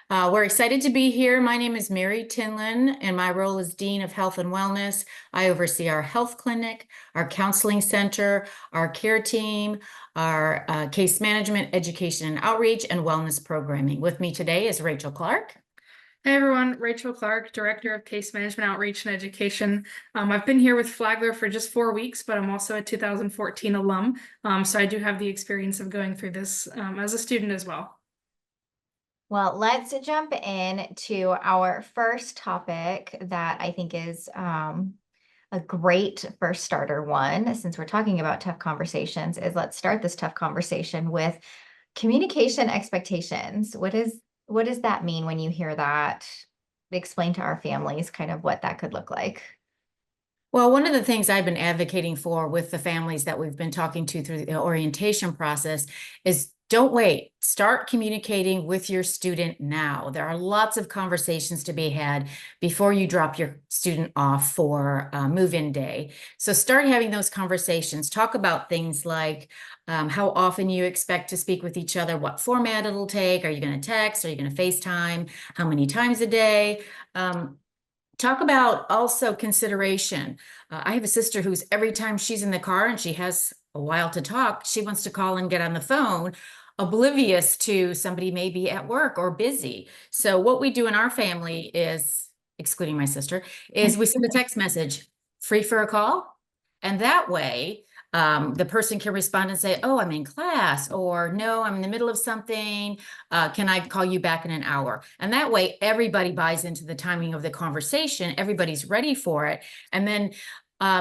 We're excited to be here. My name is Mary Tinlin, and my role is Dean of Health and Wellness. I oversee our health clinic, our counseling center, our care team, our case management, education and outreach, and wellness programming. With me today is Rachel Clark. Hey everyone, Rachel Clark, Director of Case Management Outreach and Education. I've been here with Flagler for just 4 weeks, but I'm also a 2014 alum, so I do have the experience of going through this as a student as well. Well, let's jump in to our first topic that I think is a great first starter one, since we're talking about tough conversations, is let's start this tough conversation with communication expectations. What does that mean when you hear that? Explain to our families kind of what that could look like. Well, one of the things I've been advocating for with the families that we've been talking to through the orientation process is don't wait. Start communicating with your student now. There are lots of conversations to be had before you drop your student off for move-in day. So start having those conversations. Talk about things like how often you expect to speak with each other, what format it'll take. Are you going to text? Are you going to FaceTime? How many times a day? Talk about also consideration. I have a sister who's every time she's in the car and she has a while to talk, she wants to call and get on the phone, oblivious to somebody maybe at work or busy. So what we do in our family is, excluding my sister, is we send a text message, free for a call. And that way, the person can respond and say, oh, I'm in class, or no, I'm in the middle of something. Can I call you back in an hour? And that way, everybody buys into the timing of the conversation. Everybody's ready for it. And then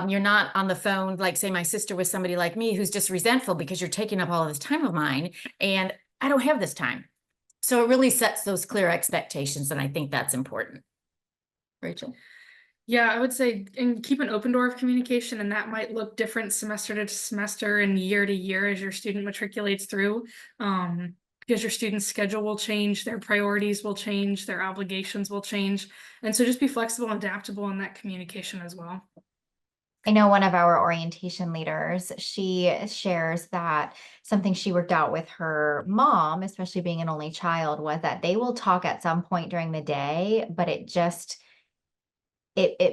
you're not on the phone, like say my sister with somebody like me who's just resentful because you're taking up all of this time of mine and I don't have this time. So it really sets those clear expectations. And I think that's important. Rachel? Yeah, I would say and keep an open door of communication, and that might look different semester to semester and year to year as your student matriculates through. Because your student's schedule will change, their priorities will change, their obligations will change. And so just be flexible and adaptable in that communication as well. I know one of our orientation leaders, she shares that something she worked out with her mom, especially being an only child, was that they will talk at some point during the day, but it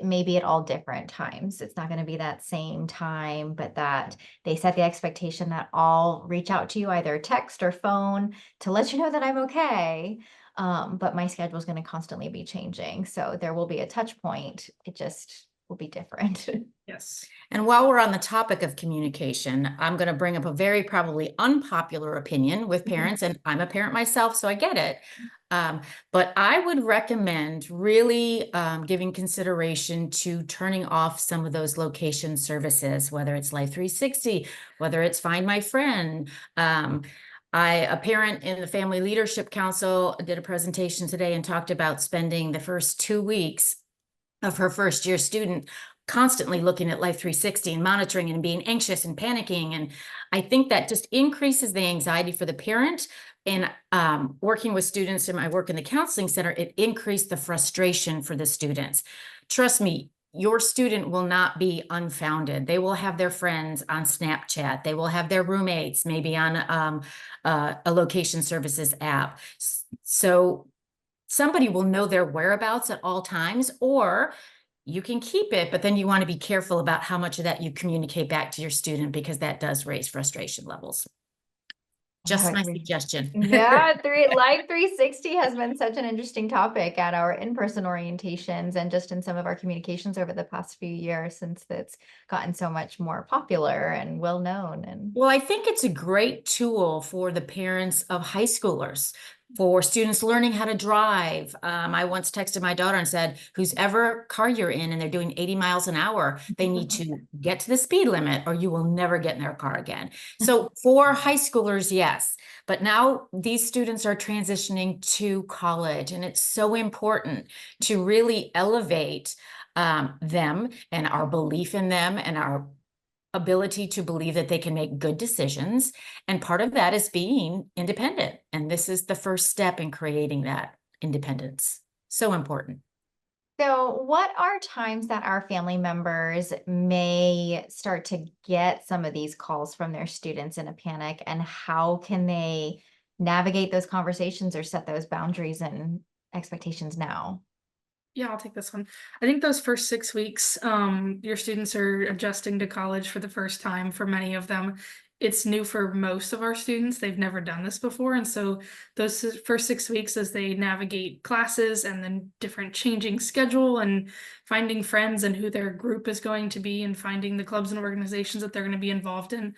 may be at all different times. It's not going to be that same time, but that they set the expectation that I'll reach out to you either text or phone to let you know that I'm okay. But my schedule is going to constantly be changing. So there will be a touch point. It just will be different. Yes. And while we're on the topic of communication, I'm going to bring up a very probably unpopular opinion with parents, and I'm a parent myself, so I get it. But I would recommend really giving consideration to turning off some of those location services, whether it's Life360, whether it's Find My Friend. A parent in the Family Leadership Council did a presentation today and talked about spending the first 2 weeks of her first year student constantly looking at Life360 and monitoring and being anxious and panicking. And I think that just increases the anxiety for the parent. And working with students in my work in the counseling center, it increased the frustration for the students. Trust me, your student will not be unfounded. They will have their friends on Snapchat. They will have their roommates maybe on a location services app. So somebody will know their whereabouts at all times, or you can keep it, but then you want to be careful about how much of that you communicate back to your student, because that does raise frustration levels. Just my suggestion. Yeah, Life360 has been such an interesting topic at our in-person orientations and just in some of our communications over the past few years, since it's gotten so much more popular and well known. And well, I think it's a great tool for the parents of high schoolers, for students learning how to drive. I once texted my daughter and said, whose ever car you're in and they're doing 80 miles an hour, they need to get to the speed limit or you will never get in their car again. So for high schoolers, yes. But now these students are transitioning to college, and it's so important to really elevate them and our belief in them and our ability to believe that they can make good decisions. And part of that is being independent. And this is the first step in creating that independence. So important. so what are times that our family members may start to get some of these calls from their students in a panic, and how can they navigate those conversations or set those boundaries and expectations now? Yeah, I'll take this one. I think those first 6 weeks, your students are adjusting to college for the first time for many of them. It's new for most of our students. They've never done this before. And so those first 6 weeks as they navigate classes and then different changing schedule and finding friends and who their group is going to be and finding the clubs and organizations that they're going to be involved in.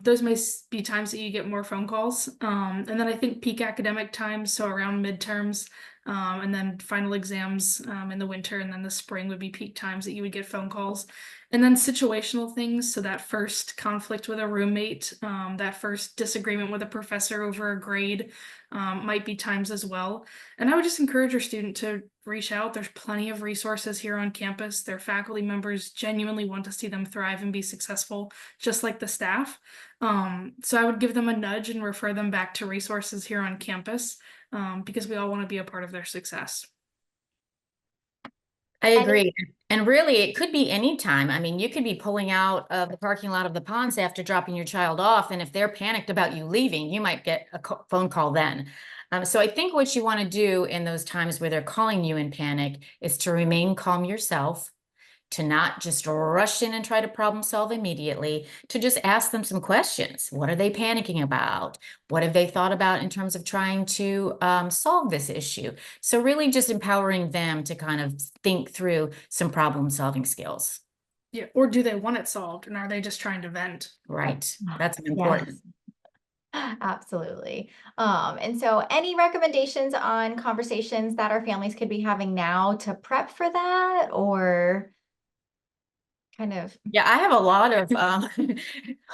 Those may be times that you get more phone calls. And then I think peak academic times, so around midterms, and then final exams in the winter, and then the spring would be peak times that you would get phone calls. And then situational things, so that first conflict with a roommate, that first disagreement with a professor over a grade, might be times as well. And I would just encourage your student to reach out. There's plenty of resources here on campus. Their faculty members genuinely want to see them thrive and be successful, just like the staff. So I would give them a nudge and refer them back to resources here on campus, because we all want to be a part of their success. I agree. And really, it could be any time. I mean, you could be pulling out of the parking lot of the Ponds after dropping your child off. And if they're panicked about you leaving, you might get a phone call then. So I think what you want to do in those times where they're calling you in panic is to remain calm yourself, to not just rush in and try to problem solve immediately, to just ask them some questions. What are they panicking about? What have they thought about in terms of trying to solve this issue? So really just empowering them to kind of think through some problem solving skills. Yeah. Or do they want it solved, and are they just trying to vent? Right. That's important. Yes. Absolutely. And so any recommendations on conversations that our families could be having now to prep for that, or kind of? Yeah, I have a lot of, I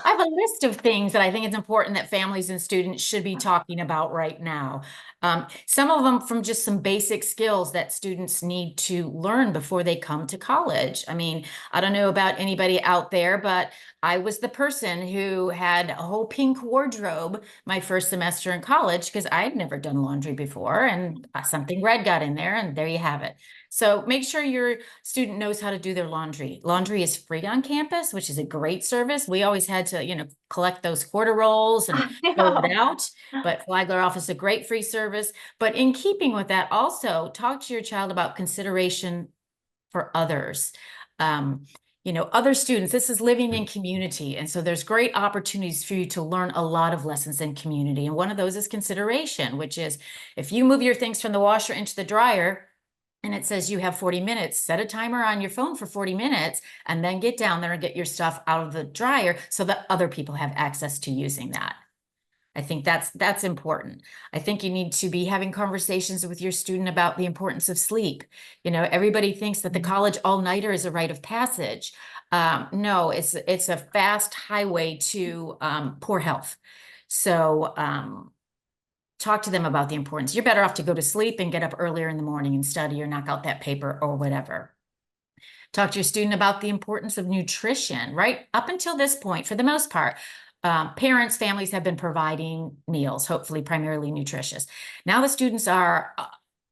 have a list of things that I think it's important that families and students should be talking about right now. Some of them from just some basic skills that students need to learn before they come to college. I mean, I don't know about anybody out there, but I was the person who had a whole pink wardrobe my first semester in college because I'd never done laundry before, and something red got in there, and there you have it. So make sure your student knows how to do their laundry. Laundry is free on campus, which is a great service. We always had to, collect those quarter rolls and throw it out, but Flagler offers a great free service. But in keeping with that, also talk to your child about consideration for others. Other students, this is living in community. And so there's great opportunities for you to learn a lot of lessons in community. And one of those is consideration, which is if you move your things from the washer into the dryer, and it says you have 40 minutes, set a timer on your phone for 40 minutes, and then get down there and get your stuff out of the dryer so that other people have access to using that. I think that's important. I think you need to be having conversations with your student about the importance of sleep. Everybody thinks that the college all-nighter is a rite of passage. No, it's a fast highway to poor health. So talk to them about the importance. You're better off to go to sleep and get up earlier in the morning and study or knock out that paper or whatever. Talk to your student about the importance of nutrition, right? Up until this point, for the most part, parents, families have been providing meals, hopefully primarily nutritious. Now the students are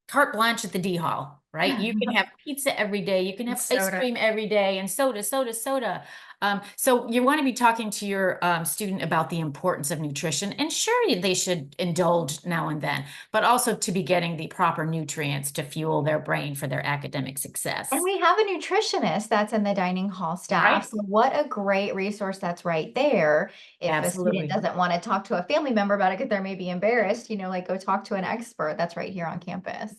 carte blanche at the D Hall, right? You can have pizza every day. You can have ice cream every day and soda. So you want to be talking to your student about the importance of nutrition, and sure, they should indulge now and then, but also to be getting the proper nutrients to fuel their brain for their academic success. And we have a nutritionist that's in the dining hall staff. Right. So what a great resource that's right there. If Absolutely. a student doesn't want to talk to a family member about it because they're maybe embarrassed, go talk to an expert that's right here on campus.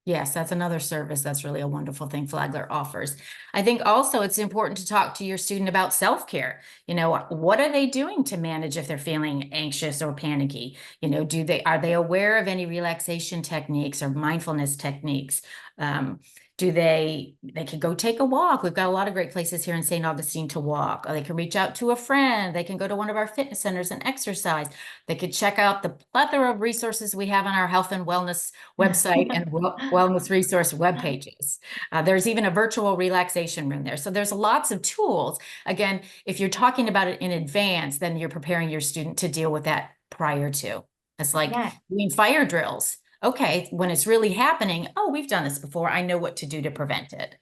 Yes, that's another service that's really a wonderful thing Flagler offers. I think also it's important to talk to your student about self-care. What are they doing to manage if they're feeling anxious or panicky? Are they aware of any relaxation techniques or mindfulness techniques? They can go take a walk. We've got a lot of great places here in St. Augustine to walk. Or they can reach out to a friend. They can go to one of our fitness centers and exercise. They could check out the plethora of resources we have on our health and wellness website and wellness resource web pages. There's even a virtual relaxation room there. So there's lots of tools. Again, if you're talking about it in advance, then you're preparing your student to deal with that prior to. It's like doing fire drills. Okay, when it's really happening, oh, we've done this before. I know what to do to prevent it.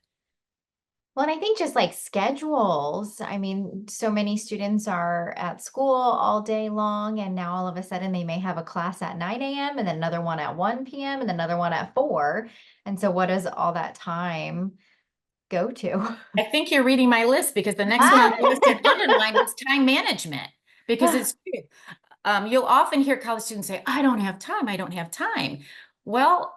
Well, and I think just like schedules, I mean, so many students are at school all day long, and now all of a sudden they may have a class at 9 a.m. and then another one at 1 p.m. and then another one at 4. And so what does all that time go to? I think you're reading my list, because the next one on the list is underlined is time management, because it's true. You'll often hear college students say, I don't have time. I don't have time. Well,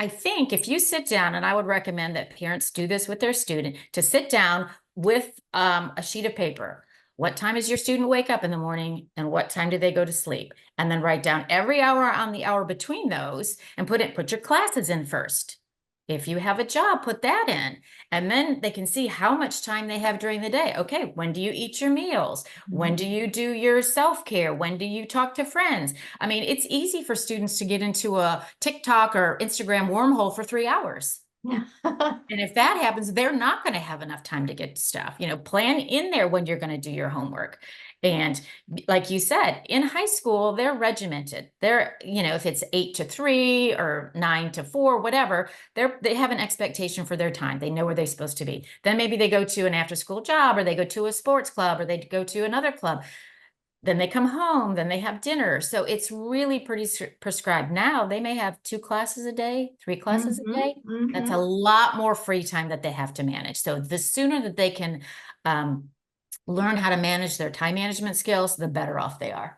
I think if you sit down, and I would recommend that parents do this with their student, to sit down with a sheet of paper. What time does your student wake up in the morning, and what time do they go to sleep? And then write down every hour on the hour between those, and put your classes in first. If you have a job, put that in. And then they can see how much time they have during the day. Okay, when do you eat your meals? When do you do your self-care? When do you talk to friends? I mean, it's easy for students to get into a TikTok or Instagram wormhole for 3 hours. Yeah. And if that happens, they're not going to have enough time to get to stuff. Plan in there when you're going to do your homework. And like you said, in high school, they're regimented. If it's 8 to 3 or 9 to 4, whatever, they have an expectation for their time. They know where they're supposed to be. Then maybe they go to an after-school job, or they go to a sports club, or they go to another club. Then they come home, then they have dinner. So it's really pretty prescribed. Now they may have 2 classes a day, 3 classes a day. That's a lot more free time that they have to manage. So the sooner that they can learn how to manage their time management skills, the better off they are.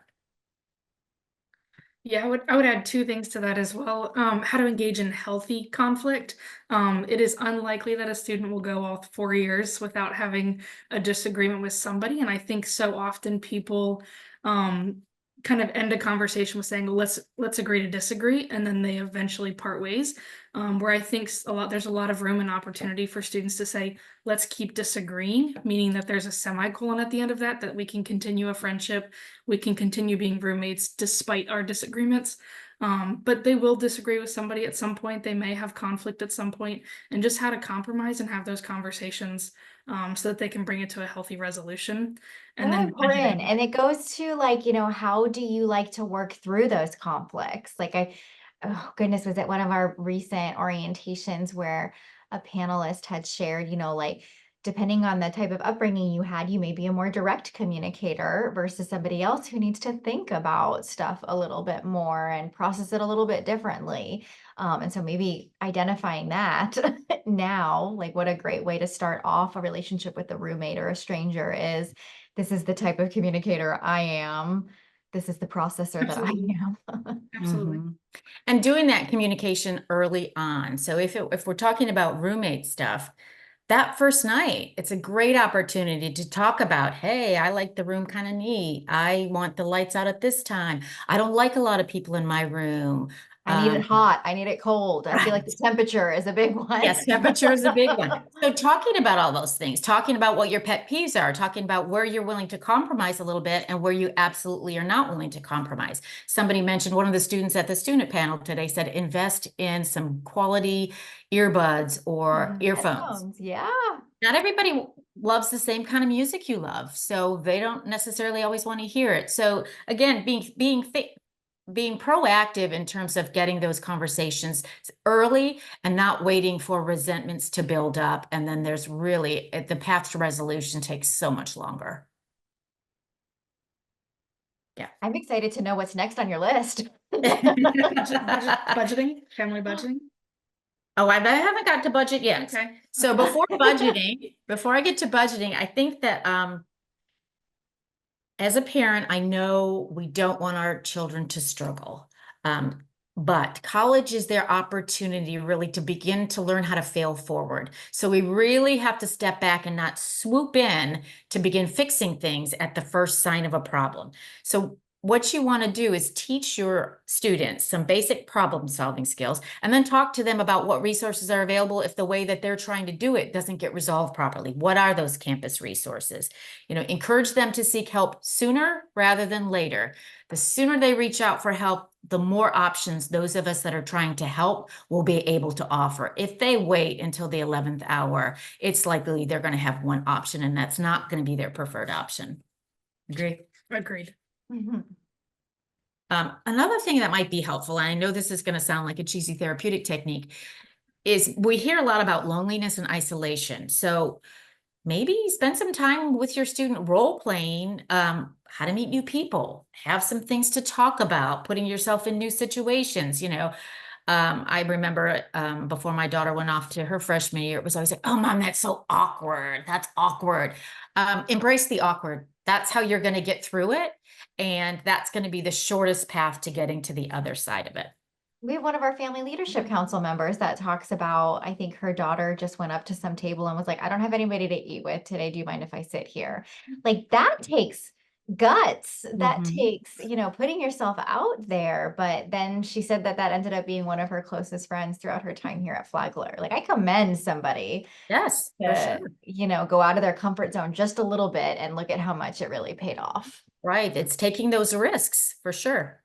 Yeah, I would add 2 things to that as well. How to engage in healthy conflict. It is unlikely that a student will go all 4 years without having a disagreement with somebody. And I think so often people kind of end a conversation with saying, let's agree to disagree, and then they eventually part ways. Where I think there's a lot of room and opportunity for students to say, let's keep disagreeing, meaning that there's a semicolon at the end of that we can continue a friendship, we can continue being roommates despite our disagreements. But they will disagree with somebody at some point. They may have conflict at some point, and just how to compromise and have those conversations so that they can bring it to a healthy resolution. And So then important. And it goes to like, how do you like to work through those conflicts? Oh goodness, was it one of our recent orientations where a panelist had shared, like depending on the type of upbringing you had, you may be a more direct communicator versus somebody else who needs to think about stuff a little bit more and process it a little bit differently. And so maybe identifying that now, like what a great way to start off a relationship with a roommate or a stranger is, this is the type of communicator I am. This is the processor that I Absolutely. am. Absolutely. Mhm. And doing that communication early on. So if we're talking about roommate stuff, that first night, it's a great opportunity to talk about, hey, I like the room kind of neat. I want the lights out at this time. I don't like a lot of people in my room. I need it hot. I need it cold. I feel like the Right. temperature is a big one. Yes, temperature is a big one. So talking about all those things, talking about what your pet peeves are, talking about where you're willing to compromise a little bit and where you absolutely are not willing to compromise. Somebody mentioned, one of the students at the student panel today said, invest in some quality earbuds or earphones. Headphones, yeah. Not everybody loves the same kind of music you love, so they don't necessarily always want to hear it. So again, being proactive in terms of getting those conversations early and not waiting for resentments to build up. And then there's really, the path to resolution takes so much longer. Yeah. I'm excited to know what's next on your list. Budgeting, family budgeting. Oh, I haven't got to budget yet. Okay. So before I get to budgeting, I think that as a parent, I know we don't want our children to struggle. But college is their opportunity really to begin to learn how to fail forward. So we really have to step back and not swoop in to begin fixing things at the first sign of a problem. So what you want to do is teach your students some basic problem solving skills, and then talk to them about what resources are available if the way that they're trying to do it doesn't get resolved properly. What are those campus resources? Encourage them to seek help sooner rather than later. The sooner they reach out for help, the more options those of us that are trying to help will be able to offer. If they wait until the 11th hour, it's likely they're going to have one option, and that's not going to be their preferred option. Agree? Agreed. Another thing that might be helpful, and I know this is going to sound like a cheesy therapeutic technique, is we hear a lot about loneliness and isolation. So maybe spend some time with your student role playing, how to meet new people, have some things to talk about, putting yourself in new situations, I remember before my daughter went off to her freshman year, it was always like, oh, mom, that's so awkward. That's awkward. Embrace the awkward. That's how you're going to get through it. And that's going to be the shortest path to getting to the other side of it. We have one of our family leadership council members that talks about, I think her daughter just went up to some table and was like, I don't have anybody to eat with today. Do you mind if I sit here? Like that takes guts. That Mhm. takes, putting yourself out there. But then she said that ended up being one of her closest friends throughout her time here at Flagler. Like I commend somebody Yes, for to, sure. go out of their comfort zone just a little bit and look at how much it really paid off. Right. It's taking those risks for sure.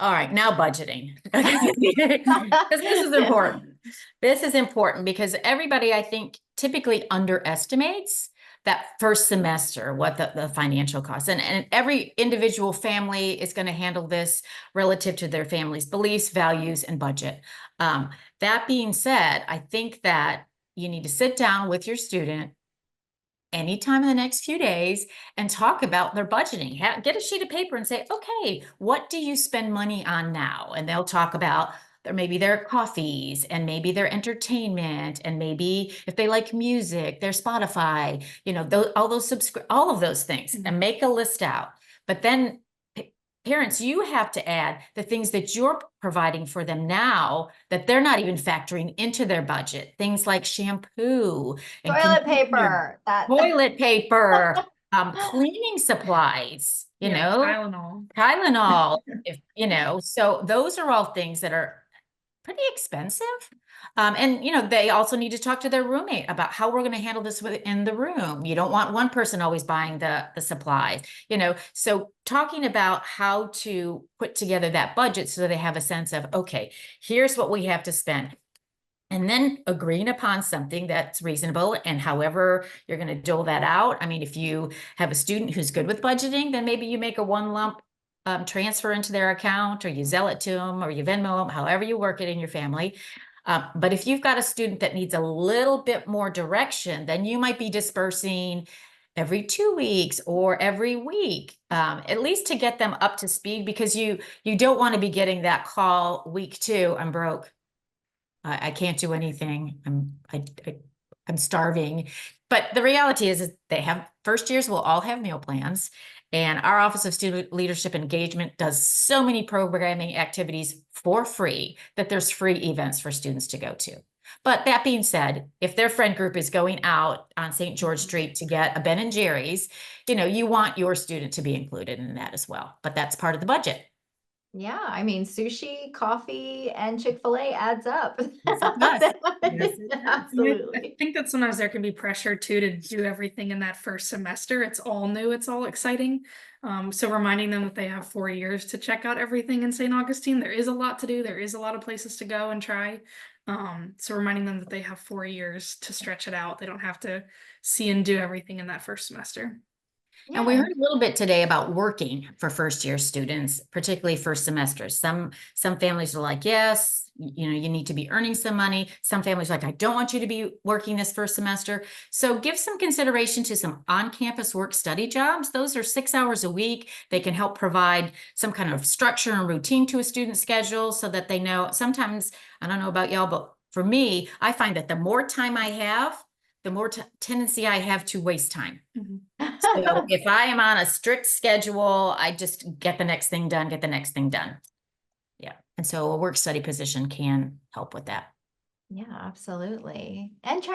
All right, now budgeting. Because this is important. This is important because everybody, I think, typically underestimates that first semester, what the financial costs. And every individual family is going to handle this relative to their family's beliefs, values, and budget. That being said, I think that you need to sit down with your student anytime in the next few days and talk about their budgeting. Get a sheet of paper and say, okay, what do you spend money on now? And they'll talk about maybe their coffees and maybe their entertainment and maybe if they like music, their Spotify, all of those things, and make a list out. But then parents, you have to add the things that you're providing for them now that they're not even factoring into their budget. Things like shampoo and Toilet conditioner, paper. toilet paper, cleaning supplies, Tylenol, so those are all things that are pretty expensive. And they also need to talk to their roommate about how we're going to handle this within the room. You don't want one person always buying the supplies, so talking about how to put together that budget so they have a sense of, okay, here's what we have to spend. And then agreeing upon something that's reasonable and however you're going to dole that out. I mean, if you have a student who's good with budgeting, then maybe you make a one lump transfer into their account, or you Zelle it to them, or you Venmo them, however you work it in your family. But if you've got a student that needs a little bit more direction, then you might be dispersing every 2 weeks or every week, at least to get them up to speed, because you don't want to be getting that call week 2, I'm broke. I can't do anything. I'm starving. But the reality is they have first years will all have meal plans. And our Office of Student Leadership Engagement does so many programming activities for free that there's free events for students to go to. But that being said, if their friend group is going out on St. George Street to get a Ben and Jerry's, you want your student to be included in that as well. But that's part of the budget. Yeah, I mean, sushi, coffee, and Chick-fil-A adds up. Yes, it does. Yes, it does. Absolutely. I think that sometimes there can be pressure too to do everything in that first semester. It's all new, it's all exciting. So reminding them that they have 4 years to check out everything in St. Augustine. There is a lot to do. There is a lot of places to go and try. So reminding them that they have 4 years to stretch it out. They don't have to see and do everything in that first semester. And we Yeah. heard a little bit today about working for first year students, particularly first semesters. Some families are like, yes, you need to be earning some money. Some families are like, I don't want you to be working this first semester. So give some consideration to some on-campus work study jobs. Those are 6 hours a week. They can help provide some kind of structure and routine to a student's schedule so that they know. Sometimes, I don't know about y'all, but for me, I find that the more time I have, the more tendency I have to waste time. So if I am on a strict schedule, I just get the next thing done, Yeah. And so a work study position can help with that. Yeah, absolutely. And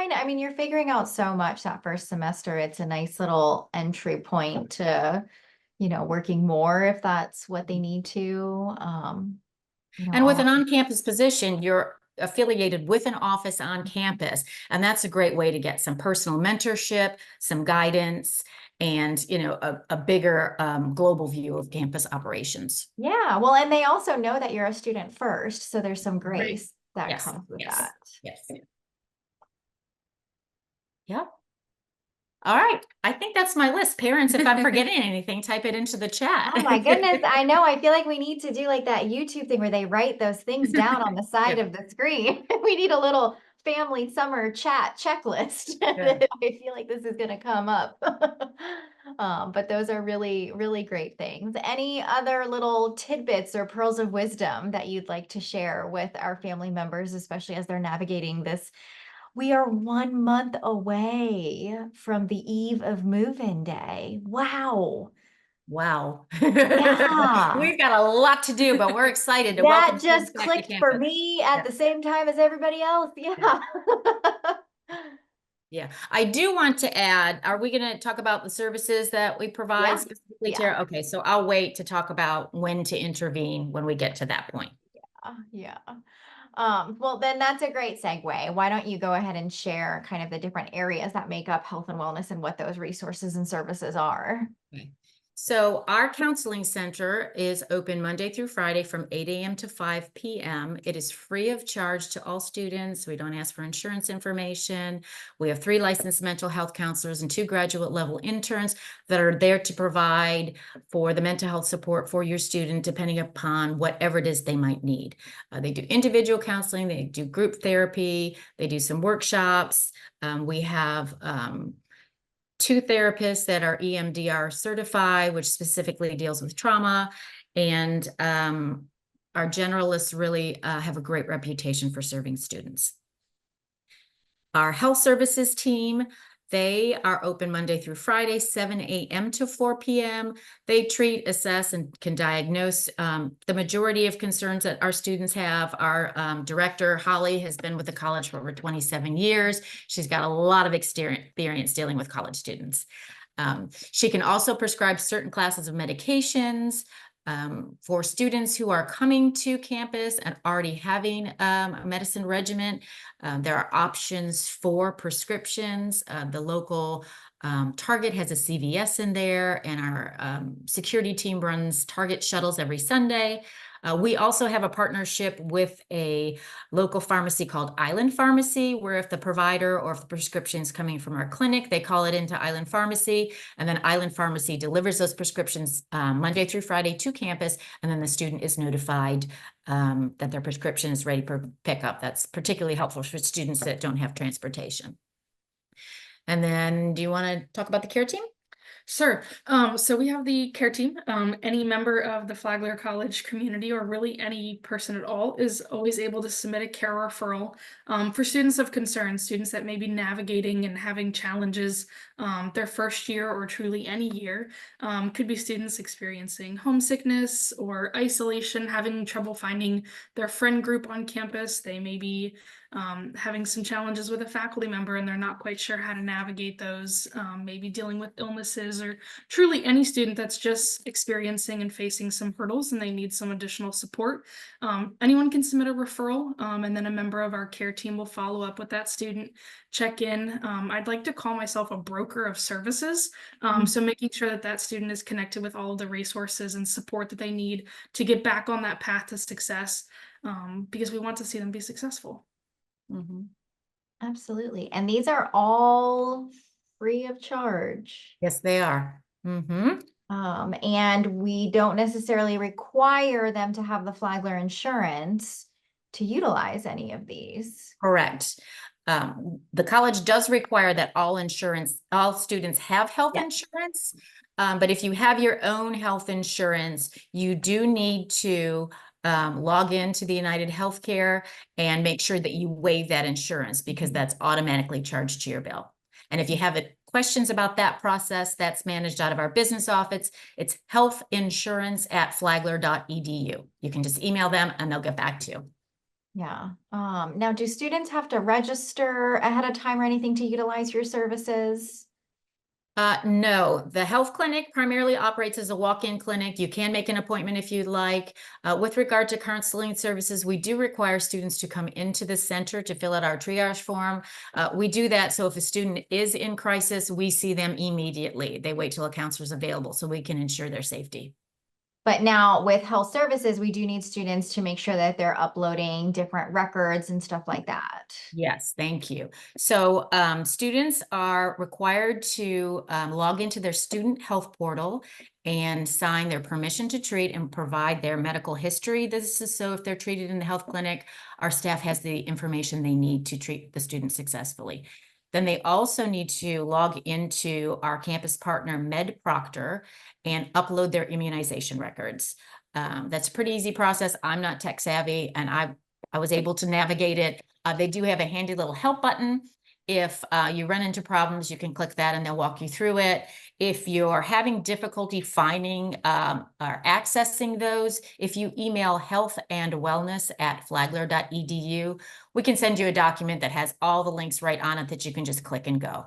you're figuring out so much that first semester. It's a nice little entry point to, working more if that's what they need to. And with an on-campus position, you're affiliated with an office on campus, and that's a great way to get some personal mentorship, some guidance, and a bigger global view of campus operations. Yeah, well, and they also know that you're a student first, so there's some grace that Yes, comes with yes, that. yes. Yep. All right. I think that's my list. Parents, if I'm forgetting anything, type it into the chat. Oh my goodness, I know. I feel like we need to do like that YouTube thing where they write those things down on the side of the screen. We need a little family summer chat checklist. Yeah. I feel like this is going to come up. But those are really, really great things. Any other little tidbits or pearls of wisdom that you'd like to share with our family members, especially as they're navigating this? We are 1 month away from the eve of move-in day. Wow. Wow. Yeah. We've got a lot to do, but we're excited to welcome That students just back to clicked for campus. me at Yeah. the same time as everybody else. Yeah. Yeah, I do want to add, are we going to talk about the services that we provide Yeah. specifically, Yeah. Tara? Okay, so I'll wait to talk about when to intervene when we get to that point. Yeah. Well, then that's a great segue. Why don't you go ahead and share kind of the different areas that make up health and wellness and what those resources and services are? Okay. So our counseling center is open Monday through Friday from 8 a.m. to 5 p.m. It is free of charge to all students. We don't ask for insurance information. We have 3 licensed mental health counselors and 2 graduate level interns that are there to provide for the mental health support for your student, depending upon whatever it is they might need. They do individual counseling, they do group therapy, they do some workshops. We have 2 therapists that are EMDR certified, which specifically deals with trauma. And our generalists really have a great reputation for serving students. Our health services team, they are open Monday through Friday, 7 a.m. to 4 p.m. They treat, assess, and can diagnose the majority of concerns that our students have. Our director, Holly, has been with the college for over 27 years. She's got a lot of experience dealing with college students. She can also prescribe certain classes of medications. For students who are coming to campus and already having a medicine regimen, there are options for prescriptions. The local Target has a CVS in there, and our security team runs Target shuttles every Sunday. We also have a partnership with a local pharmacy called Island Pharmacy, where if the provider or if the prescription is coming from our clinic, they call it into Island Pharmacy, and then Island Pharmacy delivers those prescriptions Monday through Friday to campus, and then the student is notified that their prescription is ready for pickup. That's particularly helpful for students that don't have transportation. And then do you want to talk about the care team? Sure. So we have the care team. Any member of the Flagler College community, or really any person at all, is always able to submit a care referral for students of concern, students that may be navigating and having challenges their first year or truly any year. Could be students experiencing homesickness or isolation, having trouble finding their friend group on campus. They may be having some challenges with a faculty member and they're not quite sure how to navigate those, maybe dealing with illnesses, or truly any student that's just experiencing and facing some hurdles and they need some additional support. Anyone can submit a referral, and then a member of our care team will follow up with that student, check in. I'd like to call myself a broker of services. So making sure that that student is connected with all of the resources and support that they need to get back on that path to success, because we want to see them be successful. Absolutely. And these are all free of charge. Yes, they are. And we don't necessarily require them to have the Flagler insurance to utilize any of these. Correct. The college does require that all students have health Yeah. insurance. But if you have your own health insurance, you do need to log into the United Healthcare and make sure that you waive that insurance, because that's automatically charged to your bill. And if you have questions about that process, that's managed out of our business office. It's healthinsurance@flagler.edu. You can just email them and they'll get back to you. Yeah. Now, do students have to register ahead of time or anything to utilize your services? No, the health clinic primarily operates as a walk-in clinic. You can make an appointment if you'd like. With regard to counseling services, we do require students to come into the center to fill out our triage form. We do that so if a student is in crisis, we see them immediately. They wait till a counselor is available so we can ensure their safety. But now with health services, we do need students to make sure that they're uploading different records and stuff like that. Yes, thank you. So students are required to log into their student health portal and sign their permission to treat and provide their medical history. This is so if they're treated in the health clinic, our staff has the information they need to treat the student successfully. Then they also need to log into our campus partner MedProctor and upload their immunization records. That's a pretty easy process. I'm not tech savvy, and I was able to navigate it. They do have a handy little help button. If you run into problems, you can click that and they'll walk you through it. If you're having difficulty finding or accessing those, if you email healthandwellness@flagler.edu, we can send you a document that has all the links right on it that you can just click and go.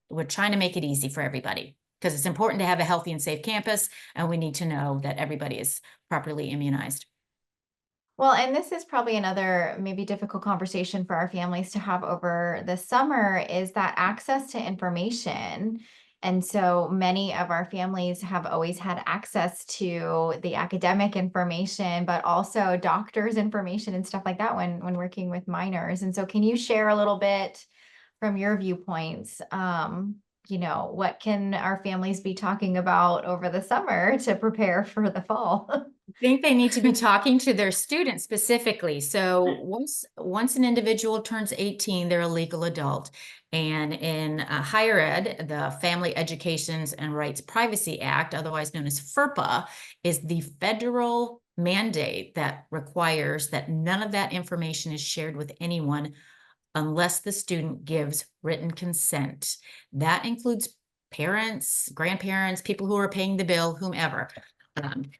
We're trying to make it easy for everybody because it's important to have a healthy and safe campus, and we need to know that everybody is properly immunized. Well, and this is probably another maybe difficult conversation for our families to have over the summer is that access to information. And so many of our families have always had access to the academic information, but also doctors' information and stuff like that when working with minors. And so can you share a little bit from your viewpoints? What can our families be talking about over the summer to prepare for the fall? I think they need to be talking to their students specifically. So once an individual turns 18, they're a legal adult. And in higher ed, the Family Educations and Rights Privacy Act, otherwise known as FERPA, is the federal mandate that requires that none of that information is shared with anyone unless the student gives written consent. That includes parents, grandparents, people who are paying the bill, whomever.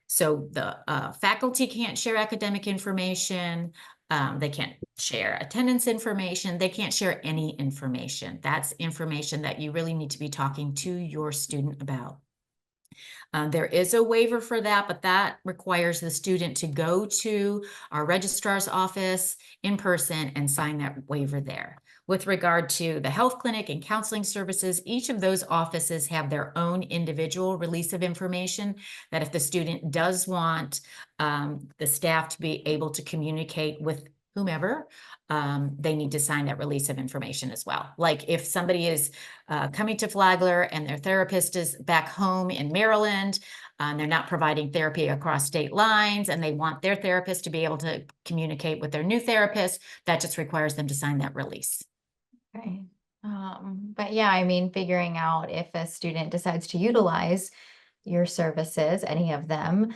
So the faculty can't share academic information. They can't share attendance information. They can't share any information. That's information that you really need to be talking to your student about. There is a waiver for that, but that requires the student to go to our registrar's office in person and sign that waiver there. With regard to the health clinic and counseling services, each of those offices have their own individual release of information that if the student does want the staff to be able to communicate with whomever, they need to sign that release of information as well. Like if somebody is coming to Flagler and their therapist is back home in Maryland, they're not providing therapy across state lines, and they want their therapist to be able to communicate with their new therapist, that just requires them to sign that release. Right. But yeah, I mean, figuring out if a student decides to utilize your services, any of them,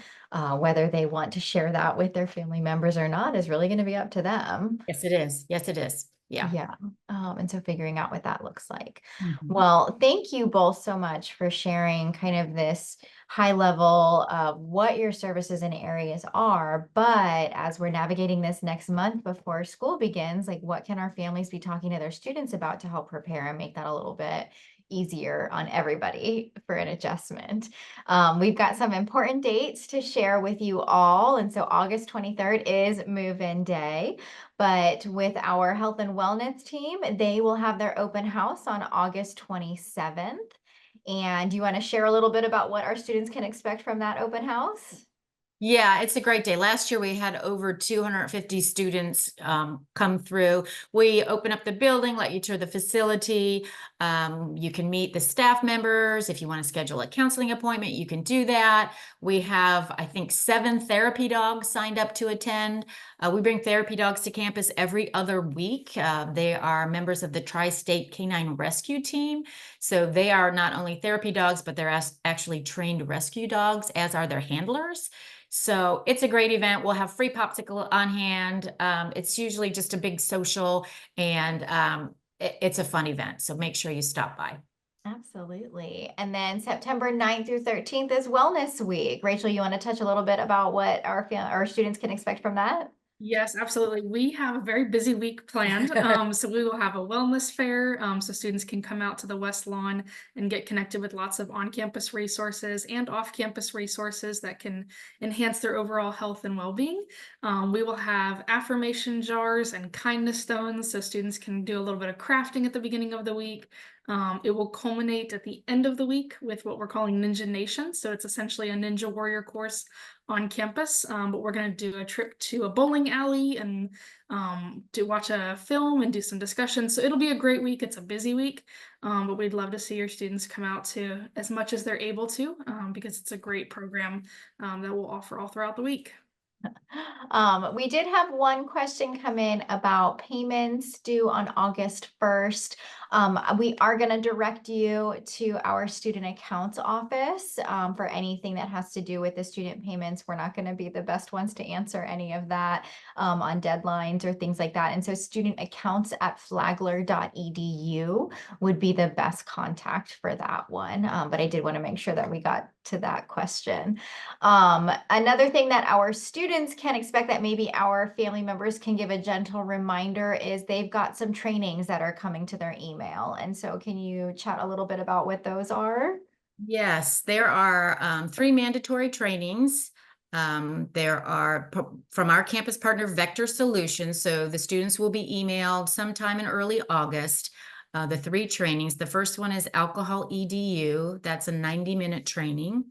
whether they want to share that with their family members or not is really going to be up to them. Yes, it is. Yes, it is. Yeah. Yeah. And so figuring out what that looks like. Mhm. Well, thank you both so much for sharing kind of this high level of what your services and areas are. But as we're navigating this next month before school begins, like what can our families be talking to their students about to help prepare and make that a little bit easier on everybody for an adjustment? We've got some important dates to share with you all. And so August 23rd is move-in day. But with our health and wellness team, they will have their open house on August 27th. And do you want to share a little bit about what our students can expect from that open house? Yeah, it's a great day. Last year we had over 250 students come through. We open up the building, let you tour the facility. You can meet the staff members. If you want to schedule a counseling appointment, you can do that. We have, I think, 7 therapy dogs signed up to attend. We bring therapy dogs to campus every other week. They are members of the Tri-State Canine Rescue Team. So they are not only therapy dogs, but they're actually trained rescue dogs, as are their handlers. So it's a great event. We'll have free popsicle on hand. It's usually just a big social, and it's a fun event. So make sure you stop by. Absolutely. And then September 9th through 13th is Wellness Week. Rachel, you want to touch a little bit about what our students can expect from that? Yes, absolutely. We have a very busy week planned. So we will have a wellness fair, so students can come out to the West Lawn and get connected with lots of on-campus resources and off-campus resources that can enhance their overall health and well-being. We will have affirmation jars and kindness stones, so students can do a little bit of crafting at the beginning of the week. It will culminate at the end of the week with what we're calling Ninja Nation. So it's essentially a Ninja Warrior course on campus, but we're going to do a trip to a bowling alley and to watch a film and do some discussion. So it'll be a great week. It's a busy week, but we'd love to see your students come out to as much as they're able to, because it's a great program that we'll offer all throughout the week. We did have one question come in about payments due on August 1st. We are going to direct you to our student accounts office for anything that has to do with the student payments. We're not going to be the best ones to answer any of that on deadlines or things like that. And so student accounts at flagler.edu would be the best contact for that one. But I did want to make sure that we got to that question. Another thing that our students can expect that maybe our family members can give a gentle reminder is they've got some trainings that are coming to their email. And so can you chat a little bit about what those are? Yes, there are 3 mandatory trainings. There are from our campus partner Vector Solutions. So the students will be emailed sometime in early August. The 3 trainings. The first one is Alcohol EDU. That's a 90-minute training.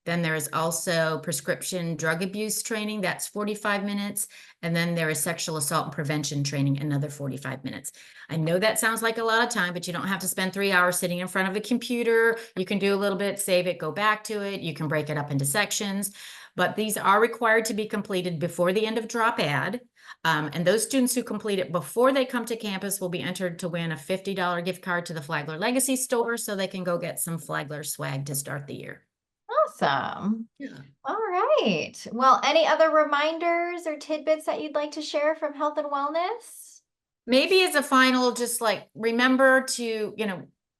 Then there is also prescription drug abuse training. That's 45 minutes. And then there is sexual assault and prevention training, another 45 minutes. I know that sounds like a lot of time, but you don't have to spend 3 hours sitting in front of a computer. You can do a little bit, save it, go back to it. You can break it up into sections. But these are required to be completed before the end of drop add. And those students who complete it before they come to campus will be entered to win a $50 gift card to the Flagler Legacy Store so they can go get some Flagler swag to start the year. Awesome. Yeah. All right. Well, any other reminders or tidbits that you'd like to share from health and wellness? Maybe as a final, just like remember to,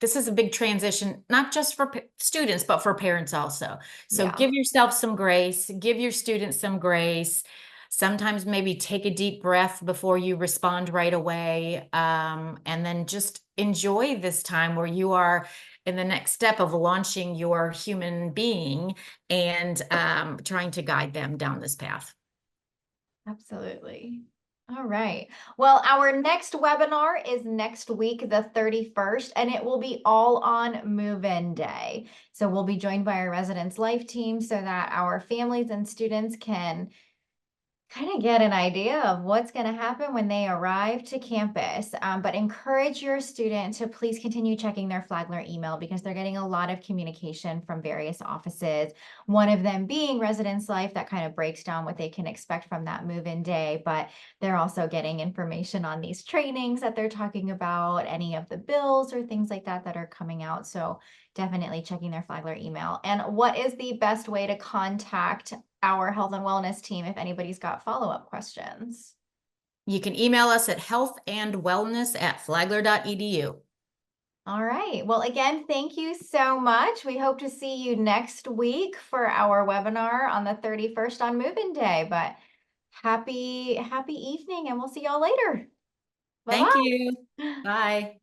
this is a big transition, not just for students, but for parents also. So Yeah. give yourself some grace, give your students some grace. Sometimes maybe take a deep breath before you respond right away. And then just enjoy this time where you are in the next step of launching your human being and trying to guide them down this path. Absolutely. All right. Well, our next webinar is next week, the 31st, and it will be all on move-in day. So we'll be joined by our Residence Life team so that our families and students can kind of get an idea of what's going to happen when they arrive to campus. But encourage your student to please continue checking their Flagler email because they're getting a lot of communication from various offices. One of them being Residence Life that kind of breaks down what they can expect from that move-in day, but they're also getting information on these trainings that they're talking about, any of the bills or things like that that are coming out. So definitely checking their Flagler email. And what is the best way to contact our health and wellness team if anybody's got follow-up questions? You can email us at healthandwellness@flagler.edu. All right. Well, again, thank you so much. We hope to see you next week for our webinar on the 31st on Move-In Day. But happy evening, and we'll see y'all later. Thank Bye-bye. you. Bye.